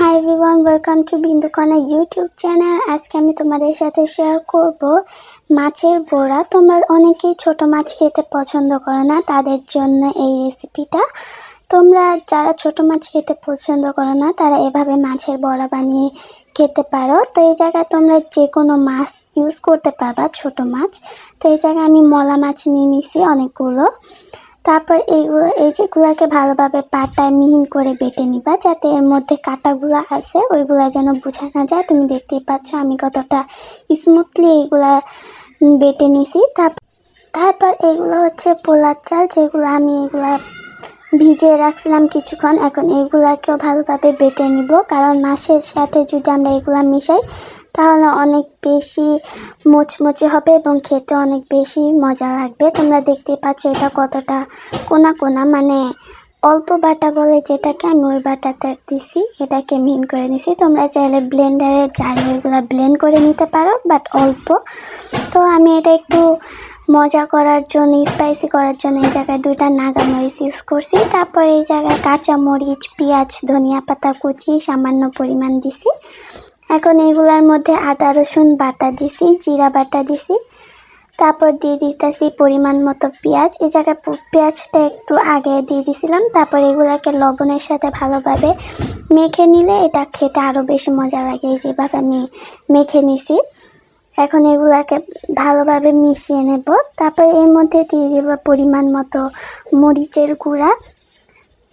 High everyone, welcome to Bindukona YouTube channel. আজকে আমি তোমাদের সাথে শেয়ার করব মাছের বড়া। তোমরা অনেকেই ছোট মাছ খেতে পছন্দ করো না, তাদের জন্য এই রেসিপিটা। তোমরা যারা ছোট মাছ খেতে পছন্দ করো না তারা এভাবে মাছের বড়া বানিয়ে খেতে পারো। তো এই জায়গায় তোমরা যে কোনো মাছ ইউজ করতে পারবা, ছোট মাছ। তো এই জায়গায় আমি মলা মাছ নিয়ে নিছি অনেকগুলো। তারপর এই যেগুলোকে ভালোভাবে পাটায় মিহিন করে বেটে নিবা, যাতে এর মধ্যে কাঁটাগুলো আছে ওইগুলা যেন বোঝা না যায়। তুমি দেখতেই পাচ্ছ আমি কতটা স্মুথলি এইগুলা বেটে নিছি। তারপর এইগুলো হচ্ছে পোলার চাল, যেগুলো আমি এগুলা ভিজিয়ে রাখছিলাম কিছুক্ষণ। এখন এইগুলাকেও ভালোভাবে বেটে নিব, কারণ মাছের সাথে যদি আমরা এগুলা মিশাই তাহলে অনেক বেশি মুচমুচে হবে এবং খেতে অনেক বেশি মজা লাগবে। তোমরা দেখতে পাচ্ছ এটা কতটা কোনা কোনা, মানে অল্প বাটা বলে যেটাকে, আমি ওই বাটাতে দিছি, এটাকে মিহিন করে নিছি। তোমরা চাইলে ব্লেন্ডারে জারে এগুলা ব্লেন্ড করে নিতে পারো, বাট অল্প। তো আমি এটা একটু মজা করার জন্য, স্পাইসি করার জন্য এই জায়গায় 2টা নাগামরিচ ইউজ করছি। তারপর এই জায়গায় কাঁচা মরিচ, পেঁয়াজ, ধনিয়া পাতা কুচি সামান্য পরিমাণ দিছি। এখন এগুলার মধ্যে আদা রসুন বাটা দিছি, জিরা বাটা দিছি। তারপর দিয়ে দিতেছি পরিমাণ মতো পেঁয়াজ। এই জায়গায় পেঁয়াজটা একটু আগে দিয়ে দিছিলাম। তারপর এগুলাকে লবণের সাথে ভালোভাবে মেখে নিলে এটা খেতে আরও বেশি মজা লাগে। যেভাবে আমি মেখে নিছি, এখন এগুলাকে ভালোভাবে মিশিয়ে নেব। তারপর এর মধ্যে দিয়ে দেব পরিমাণ মতো মরিচের গুঁড়া,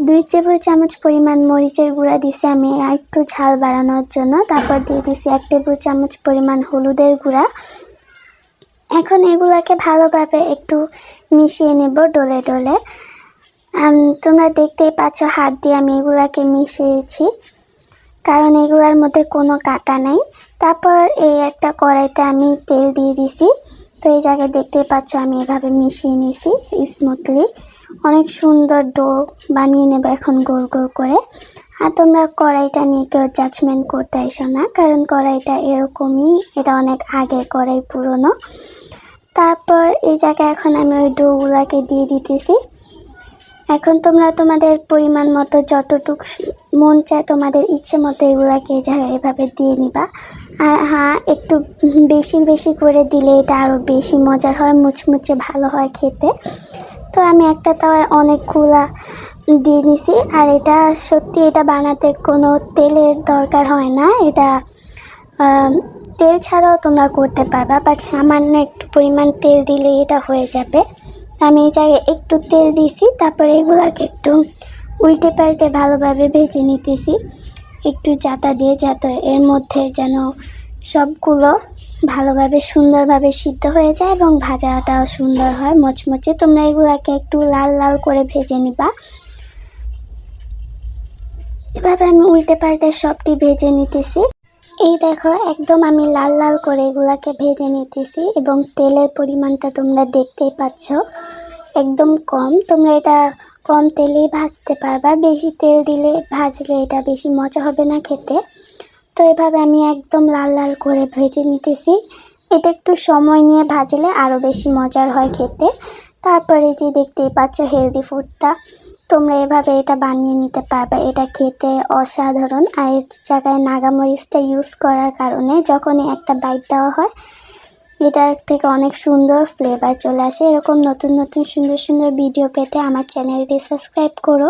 2 টেবিল চামচ পরিমাণ মরিচের গুঁড়া দিছি আমি একটু ঝাল বাড়ানোর জন্য। তারপর দিয়ে দিছি 1 টেবিল চামচ পরিমাণ হলুদের গুঁড়া। এখন এগুলাকে ভালোভাবে একটু মিশিয়ে নেব ডলে ডলে। তোমরা দেখতেই পাচ্ছ হাত দিয়ে আমি এগুলাকে মিশিয়েছি, কারণ এগুলার মধ্যে কোনো কাটা নেই। তারপর এই একটা কড়াইতে আমি তেল দিয়ে দিছি। তো এই জায়গায় দেখতেই পাচ্ছ আমি এভাবে মিশিয়ে নিছি স্মুথলি। অনেক সুন্দর ডো বানিয়ে নেব এখন গোল গোল করে। আর তোমরা কড়াইটা নিয়ে কেউ জাজমেন্ট করতে এসো না, কারণ কড়াইটা এরকমই, এটা অনেক আগের কড়াই, পুরনো। তারপর এই জায়গায় এখন আমি ওই ডোগুলাকে দিয়ে দিতেছি। এখন তোমরা তোমাদের পরিমাণ মতো যতটুকু মন চায় তোমাদের ইচ্ছে মতো এগুলাকে এভাবে দিয়ে নিবা। আর হ্যাঁ, একটু বেশি বেশি করে দিলে এটা আরও বেশি মজার হয়, মুচমুচে ভালো হয় খেতে। তো আমি একটা তাওয়ায় অনেকগুলা দিয়ে দিছি। আর এটা সত্যি, এটা বানাতে কোনো তেলের দরকার হয় না। এটা তেল ছাড়াও তোমরা করতে পারবা, বাট সামান্য একটু পরিমাণ তেল দিলে এটা হয়ে যাবে। আমি এই জায়গায় একটু তেল দিছি। তারপরে এগুলাকে একটু উল্টে পাল্টে ভালোভাবে ভেজে নিতেছি, একটু জাতা দিয়ে, যাতে এর মধ্যে যেন সবগুলো ভালোভাবে সুন্দরভাবে সিদ্ধ হয়ে যায় এবং ভাজাটাও সুন্দর হয়, মচমচে। তোমরা এগুলাকে একটু লাল লাল করে ভেজে নিবা। এভাবে আমি উল্টে পাল্টে সবটি ভেজে নিতেছি। এই দেখো, একদম আমি লাল লাল করে এগুলাকে ভেজে নিতেছি এবং তেলের পরিমাণটা তোমরা দেখতেই পাচ্ছ একদম কম। তোমরা এটা কম তেলেই ভাজতে পারবা, বেশি তেল দিলে ভাজলে এটা বেশি মজা হবে না খেতে। তো এভাবে আমি একদম লাল লাল করে ভেজে নিতেছি। এটা একটু সময় নিয়ে ভাজলে আরও বেশি মজার হয় খেতে। তারপরে যে দেখতেই পাচ্ছ হেলদি ফুডটা, তোমরা এভাবে এটা বানিয়ে নিতে পারবে, এটা খেতে অসাধারণ। আর এর জায়গায় নাগামরিচটা ইউজ করার কারণে যখনই একটা বাইট দেওয়া হয় এটার থেকে অনেক সুন্দর ফ্লেভার চলে আসে। এরকম নতুন নতুন সুন্দর সুন্দর ভিডিও পেতে আমার চ্যানেলটি সাবস্ক্রাইব করো।